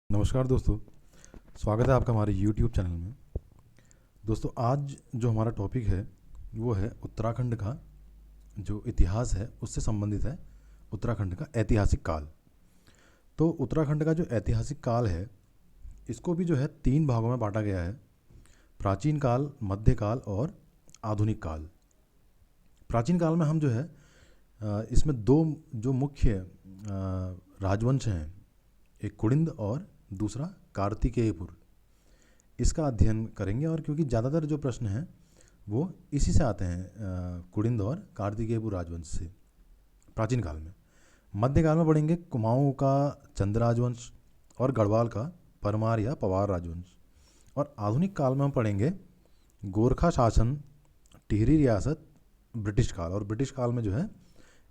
नमस्कार दोस्तों, स्वागत है आपका हमारे YouTube चैनल में। दोस्तों, आज जो हमारा टॉपिक है वो है उत्तराखंड का जो इतिहास है उससे संबंधित है। उत्तराखंड का ऐतिहासिक काल। तो उत्तराखंड का जो ऐतिहासिक काल है इसको भी जो है 3 भागों में बांटा गया है: प्राचीन काल, मध्यकाल और आधुनिक काल। प्राचीन काल में हम जो है इसमें दो जो मुख्य राजवंश हैं, एक कुड़िंद और दूसरा कार्तिकेयपुर, इसका अध्ययन करेंगे। और क्योंकि ज़्यादातर जो प्रश्न हैं वो इसी से आते हैं, कुड़िंद और कार्तिकेयपुर राजवंश से प्राचीन काल में। मध्यकाल में पढ़ेंगे कुमाऊँ का चंद राजवंश और गढ़वाल का परमार या पवार राजवंश। और आधुनिक काल में हम पढ़ेंगे गोरखा शासन, टिहरी रियासत, ब्रिटिश काल। और ब्रिटिश काल में जो है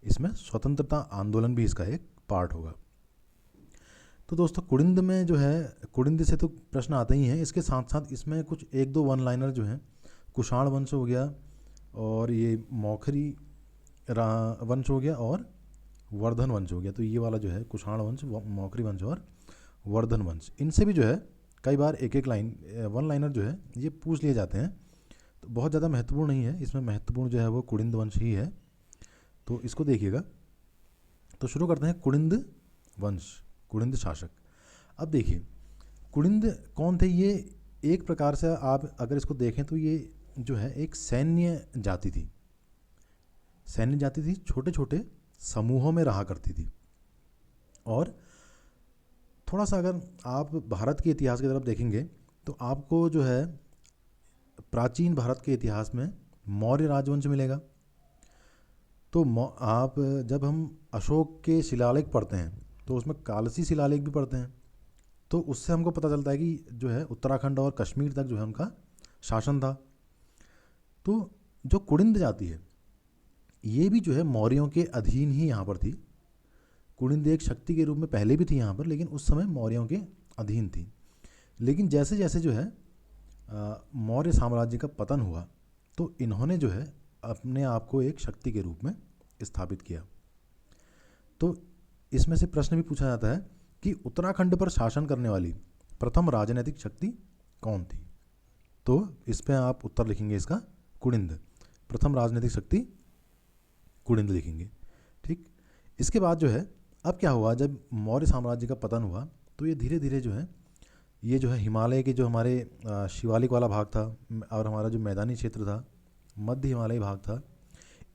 इसमें स्वतंत्रता आंदोलन भी इसका एक पार्ट होगा। तो दोस्तों, कुड़िंद में जो है, कुड़िंद से तो प्रश्न आते ही हैं, इसके साथ साथ इसमें कुछ एक दो वन लाइनर जो हैं, कुषाण वंश हो गया और ये मौखरी वंश हो गया और वर्धन वंश हो गया। तो ये वाला जो है कुषाण वंश, मौखरी वंश और वर्धन वंश, इनसे भी जो है कई बार एक एक लाइन वन लाइनर जो है ये पूछ लिए जाते हैं। तो बहुत ज़्यादा महत्वपूर्ण नहीं है, इसमें महत्वपूर्ण जो है वो कुड़िंद वंश ही है। तो इसको देखिएगा। तो शुरू करते हैं कुड़िंद वंश, कुड़िंद शासक। अब देखिए कुड़िंद कौन थे। ये एक प्रकार से आप अगर इसको देखें तो ये जो है एक सैन्य जाति थी। सैन्य जाति थी, छोटे छोटे समूहों में रहा करती थी। और थोड़ा सा अगर आप भारत के इतिहास की तरफ देखेंगे तो आपको जो है प्राचीन भारत के इतिहास में मौर्य राजवंश मिलेगा। तो आप जब हम अशोक के शिलालेख पढ़ते हैं तो उसमें कालसी शिलालेख भी पढ़ते हैं। तो उससे हमको पता चलता है कि जो है उत्तराखंड और कश्मीर तक जो है उनका शासन था। तो जो कुड़िंद जाति है ये भी जो है मौर्यों के अधीन ही यहाँ पर थी। कुड़िंद एक शक्ति के रूप में पहले भी थी यहाँ पर, लेकिन उस समय मौर्यों के अधीन थी। लेकिन जैसे जैसे जो है मौर्य साम्राज्य का पतन हुआ तो इन्होंने जो है अपने आप को एक शक्ति के रूप में स्थापित किया। तो इसमें से प्रश्न भी पूछा जाता है कि उत्तराखंड पर शासन करने वाली प्रथम राजनीतिक शक्ति कौन थी। तो इस पे आप उत्तर लिखेंगे इसका कुड़िंद, प्रथम राजनीतिक शक्ति कुड़िंद लिखेंगे। ठीक। इसके बाद जो है अब क्या हुआ, जब मौर्य साम्राज्य का पतन हुआ तो ये धीरे धीरे जो है ये जो है हिमालय के जो हमारे शिवालिक वाला भाग था और हमारा जो मैदानी क्षेत्र था, मध्य हिमालयी भाग था,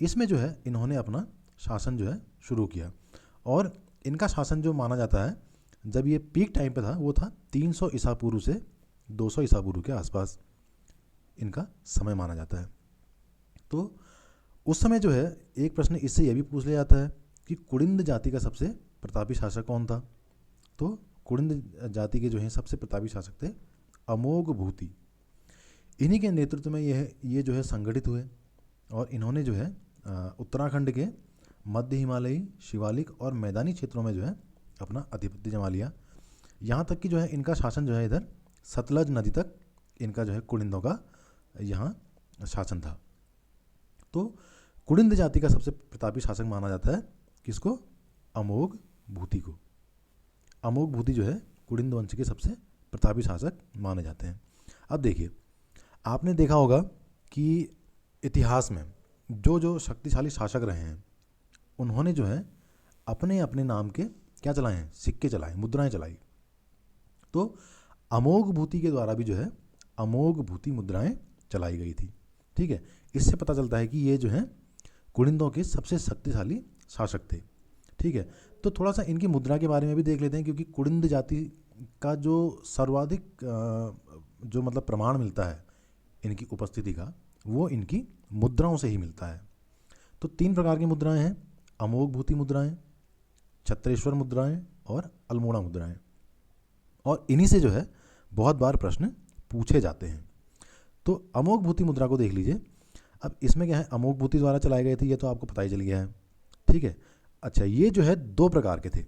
इसमें जो है इन्होंने अपना शासन जो है शुरू किया। और इनका शासन जो माना जाता है, जब ये पीक टाइम पे था वो था 300 ईसा पूर्व से 200 ईसा पूर्व के आसपास इनका समय माना जाता है। तो उस समय जो है एक प्रश्न इससे यह भी पूछ लिया जाता है कि कुड़िंद जाति का सबसे प्रतापी शासक कौन था। तो कुड़िंद जाति के जो हैं सबसे प्रतापी शासक थे अमोघ भूति। इन्हीं के नेतृत्व में ये जो है संगठित हुए और इन्होंने जो है उत्तराखंड के मध्य हिमालयी, शिवालिक और मैदानी क्षेत्रों में जो है अपना आधिपत्य जमा लिया। यहाँ तक कि जो है इनका शासन जो है इधर सतलज नदी तक इनका जो है कुड़िंदों का यहाँ शासन था। तो कुड़िंद जाति का सबसे प्रतापी शासक माना जाता है किसको? अमोघ भूति को। अमोघ भूति जो है कुड़िंद वंश के सबसे प्रतापी शासक माने जाते हैं। अब देखिए, आपने देखा होगा कि इतिहास में जो जो शक्तिशाली शासक रहे हैं उन्होंने जो है अपने अपने नाम के क्या चलाए हैं, सिक्के चलाए, मुद्राएं चलाई। तो अमोघ भूति के द्वारा भी जो है अमोघ भूति मुद्राएं चलाई गई थी। ठीक है। इससे पता चलता है कि ये जो है कुड़िंदों के सबसे शक्तिशाली शासक थे। ठीक है। तो थोड़ा सा इनकी मुद्रा के बारे में भी देख लेते हैं, क्योंकि कुड़िंद जाति का जो सर्वाधिक जो मतलब प्रमाण मिलता है इनकी उपस्थिति का, वो इनकी मुद्राओं से ही मिलता है। तो 3 प्रकार की मुद्राएं हैं: अमोघ भूति मुद्राएं, छत्रेश्वर मुद्राएं और अल्मोड़ा मुद्राएं। और इन्हीं से जो है बहुत बार प्रश्न पूछे जाते हैं। तो अमोघ भूति मुद्रा को देख लीजिए। अब इसमें क्या है, अमोघ भूति द्वारा चलाए गए थे, ये तो आपको पता ही चल गया है। ठीक है। अच्छा, ये जो है 2 प्रकार के थे।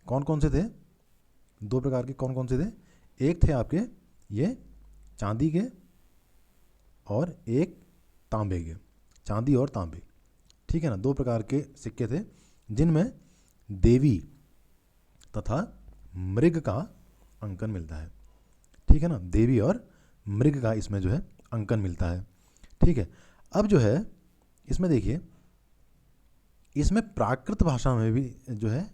कौन कौन से थे? 2 प्रकार के कौन कौन से थे? एक थे आपके ये चांदी के और एक तांबे के, चांदी और तांबे। ठीक है ना। 2 प्रकार के सिक्के थे जिनमें देवी तथा मृग का अंकन मिलता है, ठीक है ना। देवी और मृग का इसमें जो है अंकन मिलता है, ठीक है। अब जो है इसमें देखिए, इसमें प्राकृत भाषा में भी जो है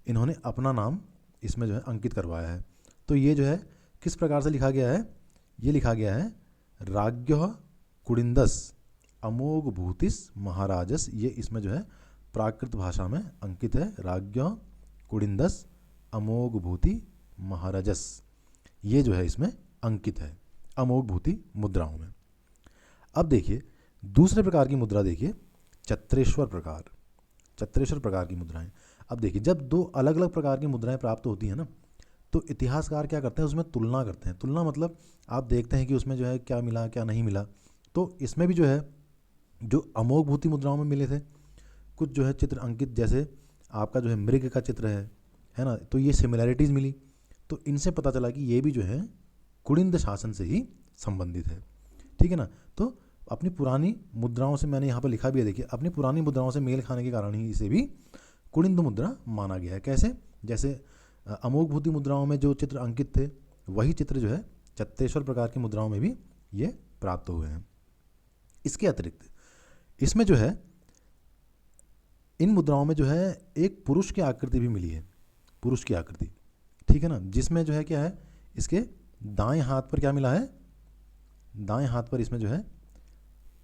इन्होंने अपना नाम इसमें जो है अंकित करवाया है। तो ये जो है किस प्रकार से लिखा गया है, ये लिखा गया है राज्ञः कुडिंदस अमोघ भूतिस महाराजस। ये इसमें जो है प्राकृत भाषा में अंकित है, राज्ञः कुडिंदस अमोघ भूति महाराजस, ये जो है इसमें अंकित है अमोघ भूति मुद्राओं में। अब देखिए दूसरे प्रकार की मुद्रा देखिए, चत्रेश्वर प्रकार, चत्रेश्वर प्रकार की मुद्राएं। अब देखिए जब दो अलग अलग प्रकार की मुद्राएं प्राप्त होती हैं ना, तो इतिहासकार क्या करते हैं, उसमें तुलना करते हैं। तुलना मतलब आप देखते हैं कि उसमें जो है क्या मिला क्या नहीं मिला। तो इसमें भी जो है जो अमोघ भूति मुद्राओं में मिले थे कुछ जो है चित्र अंकित, जैसे आपका जो है मृग का चित्र है ना, तो ये सिमिलैरिटीज़ मिली। तो इनसे पता चला कि ये भी जो है कुडिंद शासन से ही संबंधित है, ठीक है ना। तो अपनी पुरानी मुद्राओं से, मैंने यहाँ पर लिखा भी है देखिए, अपनी पुरानी मुद्राओं से मेल खाने के कारण ही इसे भी कुडिंद मुद्रा माना गया है। कैसे, जैसे अमोघ भूति मुद्राओं में जो चित्र अंकित थे वही चित्र जो है चत्तेश्वर प्रकार की मुद्राओं में भी ये प्राप्त हुए हैं। इसके अतिरिक्त इसमें जो है इन मुद्राओं में जो है एक पुरुष की आकृति भी मिली है, पुरुष की आकृति, ठीक है ना, जिसमें जो है क्या है, इसके दाएं हाथ पर क्या मिला है, दाएं हाथ पर इसमें जो है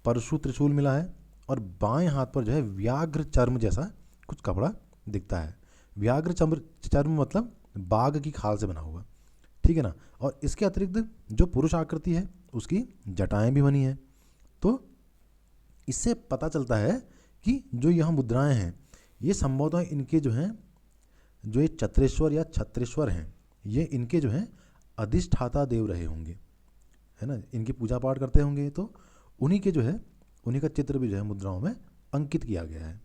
परशु त्रिशूल मिला है, और बाएं हाथ पर जो है व्याघ्र चर्म जैसा कुछ कपड़ा दिखता है। व्याघ्र चर्म मतलब बाघ की खाल से बना हुआ, ठीक है ना। और इसके अतिरिक्त जो पुरुष आकृति है उसकी जटाएं भी बनी है। तो इससे पता चलता है कि जो यह मुद्राएं हैं ये संभवतः इनके जो हैं, जो ये चत्रेश्वर या छत्रेश्वर हैं, ये इनके जो हैं अधिष्ठाता देव रहे होंगे, है ना, इनकी पूजा पाठ करते होंगे। तो उन्हीं के जो है उन्हीं का चित्र भी जो है मुद्राओं में अंकित किया गया है।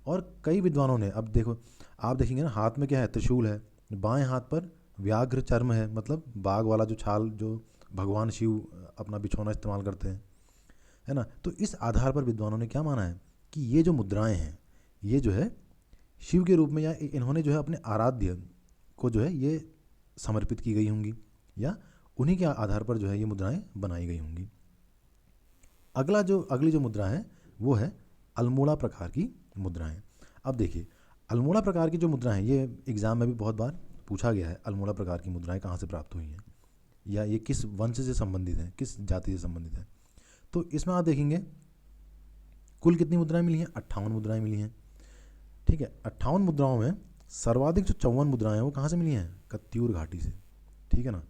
और कई विद्वानों ने, अब देखो आप देखेंगे ना, हाथ में क्या है, त्रिशूल है, बाएं हाथ पर व्याघ्र चर्म है, मतलब बाघ वाला जो छाल जो भगवान शिव अपना बिछौना इस्तेमाल करते हैं, है ना। तो इस आधार पर विद्वानों ने क्या माना है कि ये जो मुद्राएं हैं ये जो है शिव के रूप में, या इन्होंने जो है अपने आराध्य को जो है ये समर्पित की गई होंगी, या उन्हीं के आधार पर जो है ये मुद्राएं बनाई गई होंगी। अगली जो मुद्रा है वो है अल्मोड़ा प्रकार की मुद्राएं। अब देखिए अल्मोड़ा प्रकार की जो मुद्राएं हैं, ये एग्जाम में भी बहुत बार पूछा गया है, अल्मोड़ा प्रकार की मुद्राएं कहाँ से प्राप्त हुई हैं, या ये किस वंश से संबंधित हैं, किस जाति से संबंधित है। तो इसमें आप देखेंगे कुल कितनी मुद्राएं मिली हैं, 58 मुद्राएं मिली हैं, ठीक है। 58 मुद्राओं में सर्वाधिक जो 54 मुद्राएं हैं वो कहाँ से मिली हैं, कत्यूर घाटी से, ठीक है ना।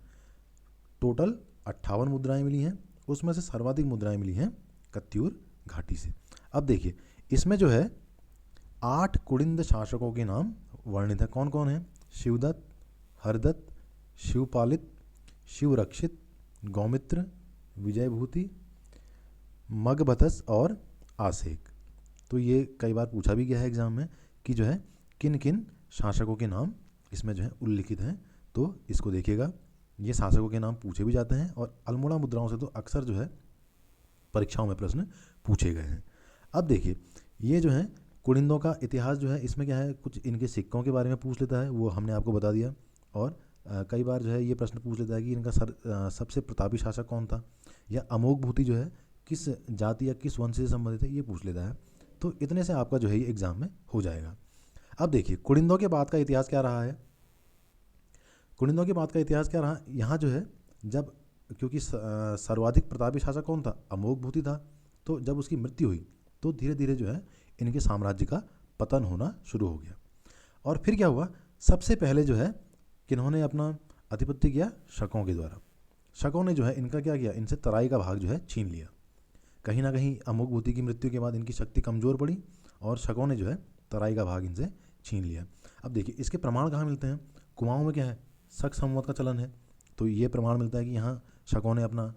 टोटल 58 मुद्राएं मिली हैं, उसमें से सर्वाधिक मुद्राएं मिली हैं कत्यूर घाटी से। अब देखिए इसमें जो है 8 कुडिंद शासकों के नाम वर्णित है। कौन कौन है, शिवदत्त, हरदत्त, शिवपालित, शिवरक्षित, गौमित्र, विजयभूति, मगभतस और आसेक। तो ये कई बार पूछा भी गया है एग्जाम में कि जो है किन किन शासकों के नाम इसमें जो है उल्लिखित हैं। तो इसको देखिएगा, ये शासकों के नाम पूछे भी जाते हैं, और अल्मोड़ा मुद्राओं से तो अक्सर जो है परीक्षाओं में प्रश्न पूछे गए हैं। अब देखिए ये जो है कुडिंदों का इतिहास जो है, इसमें क्या है, कुछ इनके सिक्कों के बारे में पूछ लेता है, वो हमने आपको बता दिया। और कई बार जो है ये प्रश्न पूछ लेता है कि इनका सबसे प्रतापी शासक कौन था, या अमोघ भूति जो है किस जाति या किस वंश से संबंधित है, ये पूछ लेता है। तो इतने से आपका जो है ये एग्जाम में हो जाएगा। अब देखिए कुडिंदों के बाद का इतिहास क्या रहा है, कुडिंदों के बाद का इतिहास क्या रहा, यहाँ जो है जब, क्योंकि सर्वाधिक प्रतापी शासक कौन था, अमोघ भूति था, तो जब उसकी मृत्यु हुई तो धीरे धीरे जो है इनके साम्राज्य का पतन होना शुरू हो गया। और फिर क्या हुआ, सबसे पहले जो है किन्होंने अपना आधिपत्य किया, शकों के द्वारा। शकों ने जो है इनका क्या किया, इनसे तराई का भाग जो है छीन लिया। कहीं ना कहीं अमोघ भूति की मृत्यु के बाद इनकी शक्ति कमज़ोर पड़ी और शकों ने जो है तराई का भाग इनसे छीन लिया। अब देखिए इसके प्रमाण कहाँ मिलते हैं, कुमाऊँ में क्या है, शक संवत का चलन है, तो ये प्रमाण मिलता है कि यहाँ शकों ने अपना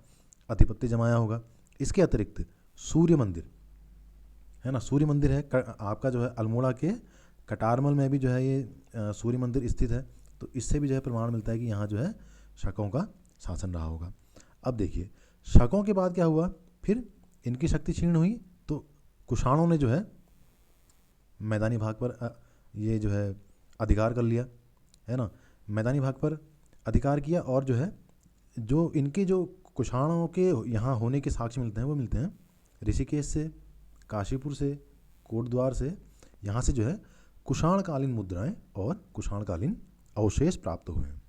आधिपत्य जमाया होगा। इसके अतिरिक्त सूर्य मंदिर है ना, सूर्य मंदिर है आपका जो है अल्मोड़ा के कटारमल में भी जो है ये सूर्य मंदिर स्थित है। तो इससे भी जो है प्रमाण मिलता है कि यहाँ जो है शकों का शासन रहा होगा। अब देखिए शकों के बाद क्या हुआ, फिर इनकी शक्ति क्षीण हुई तो कुषाणों ने जो है मैदानी भाग पर ये जो है अधिकार कर लिया, है ना। मैदानी भाग पर अधिकार किया और जो है जो इनके जो कुषाणों के यहाँ होने के साक्ष्य मिलते हैं वो मिलते हैं ऋषिकेश से, काशीपुर से, कोटद्वार से। यहाँ से जो है कुषाणकालीन मुद्राएं और कुषाणकालीन अवशेष प्राप्त हुए हैं।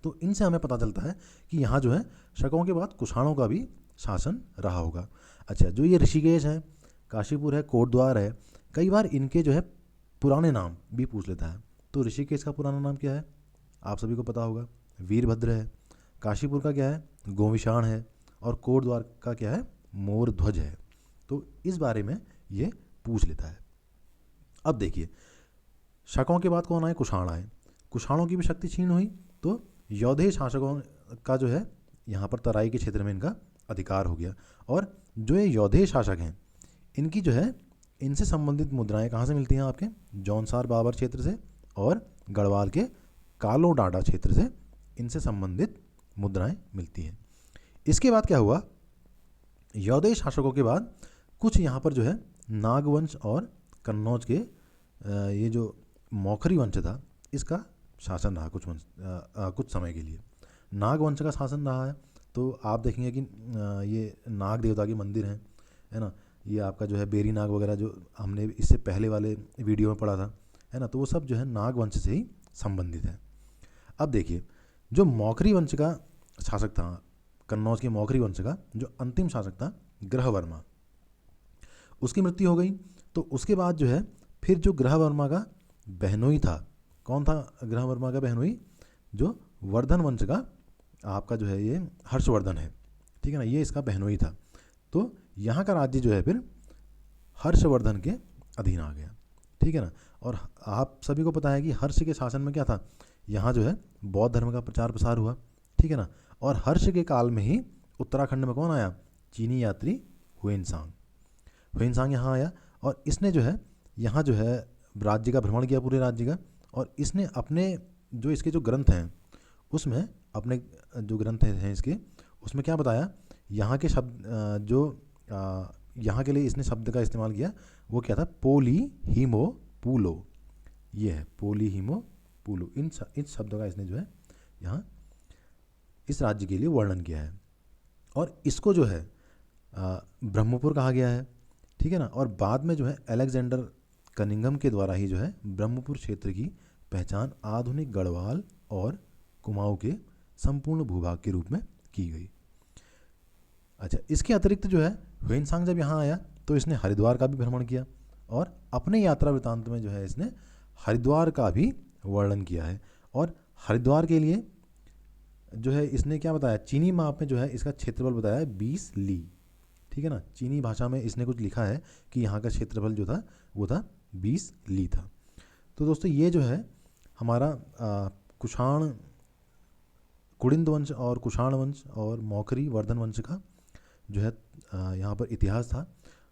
तो इनसे हमें पता चलता है कि यहाँ जो है शकों के बाद कुषाणों का भी शासन रहा होगा। अच्छा, जो ये ऋषिकेश है, काशीपुर है, कोटद्वार है, कई बार इनके जो है पुराने नाम भी पूछ लेता है। तो ऋषिकेश का पुराना नाम क्या है आप सभी को पता होगा, वीरभद्र है। काशीपुर का क्या है, गोविशाण है। और कोटद्वार का क्या है, मोरध्वज है। तो इस बारे में ये पूछ लेता है। अब देखिए, शकों के बाद कौन आए, कुषाण आए। कुषाणों की भी शक्ति क्षीण हुई तो यौधेय शासकों का जो है यहाँ पर तराई के क्षेत्र में इनका अधिकार हो गया। और जो ये यौधेय शासक हैं इनकी जो है इनसे संबंधित मुद्राएं कहाँ से मिलती हैं आपके, जौनसार बाबर क्षेत्र से और गढ़वाल के कालो डांडा क्षेत्र से इनसे संबंधित मुद्राएं मिलती हैं। इसके बाद क्या हुआ, यौधेय शासकों के बाद कुछ यहाँ पर जो है नागवंश और कन्नौज के ये जो मौखरी वंश था इसका शासन रहा कुछ समय के लिए। नागवंश का शासन रहा है। तो आप देखेंगे कि ये नाग देवता के मंदिर हैं, है ना। ये आपका जो है बेरी नाग वगैरह जो हमने इससे पहले वाले वीडियो में पढ़ा था, है ना। तो वो सब जो है नागवंश से ही संबंधित है। अब देखिए, जो मौखरी वंश का शासक था, कन्नौज के मौखरी वंश का जो अंतिम शासक था ग्रहवर्मा, उसकी मृत्यु हो गई। तो उसके बाद जो है फिर जो ग्रहवर्मा का बहनोई था, कौन था ग्रहवर्मा का बहनोई, जो वर्धन वंश का आपका जो है ये हर्षवर्धन है, ठीक है ना, ये इसका बहनोई था। तो यहाँ का राज्य जो है फिर हर्षवर्धन के अधीन आ गया, ठीक है ना। और आप सभी को पता है कि हर्ष के शासन में क्या था, यहाँ जो है बौद्ध धर्म का प्रचार प्रसार हुआ, ठीक है ना। और हर्ष के काल में ही उत्तराखंड में कौन आया, चीनी यात्री हुएनसांग। हुएनसांग यहाँ आया और इसने जो है यहाँ जो है राज्य का भ्रमण किया, पूरे राज्य का। और इसने अपने जो इसके जो ग्रंथ हैं उसमें, अपने जो ग्रंथ हैं इसके उसमें क्या बताया, यहाँ के शब्द जो यहाँ के लिए इसने शब्द का इस्तेमाल किया वो क्या था, पोली हीमो पूलो। ये है पोली हीमो पूलो। इन शब्दों का इसने जो है यहाँ इस राज्य के लिए वर्णन किया है। और इसको जो है ब्रह्मपुर कहा गया है, ठीक है ना। और बाद में जो है अलेक्जेंडर कनिंघम के द्वारा ही जो है ब्रह्मपुर क्षेत्र की पहचान आधुनिक गढ़वाल और कुमाऊं के संपूर्ण भूभाग के रूप में की गई। अच्छा, इसके अतिरिक्त जो है हुएनसांग जब यहाँ आया तो इसने हरिद्वार का भी भ्रमण किया और अपने यात्रा वृतांत में जो है इसने हरिद्वार का भी वर्णन किया है। और हरिद्वार के लिए जो है इसने क्या बताया, चीनी माप में जो है इसका क्षेत्रफल बताया 20 ली, ठीक है ना। चीनी भाषा में इसने कुछ लिखा है कि यहाँ का क्षेत्रफल जो था वो था 20 ली था। तो दोस्तों ये जो है हमारा कुषाण कुड़िंद वंश और कुषाण वंश और मौखरी वर्धन वंश का जो है यहाँ पर इतिहास था।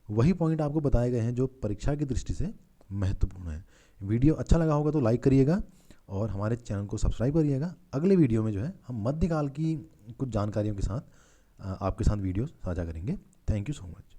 वही पॉइंट आपको बताए गए हैं जो परीक्षा की दृष्टि से महत्वपूर्ण है। वीडियो अच्छा लगा होगा तो लाइक करिएगा और हमारे चैनल को सब्सक्राइब करिएगा। अगले वीडियो में जो है हम मध्यकाल की कुछ जानकारियों के साथ आपके साथ वीडियो साझा करेंगे। Thank you so much.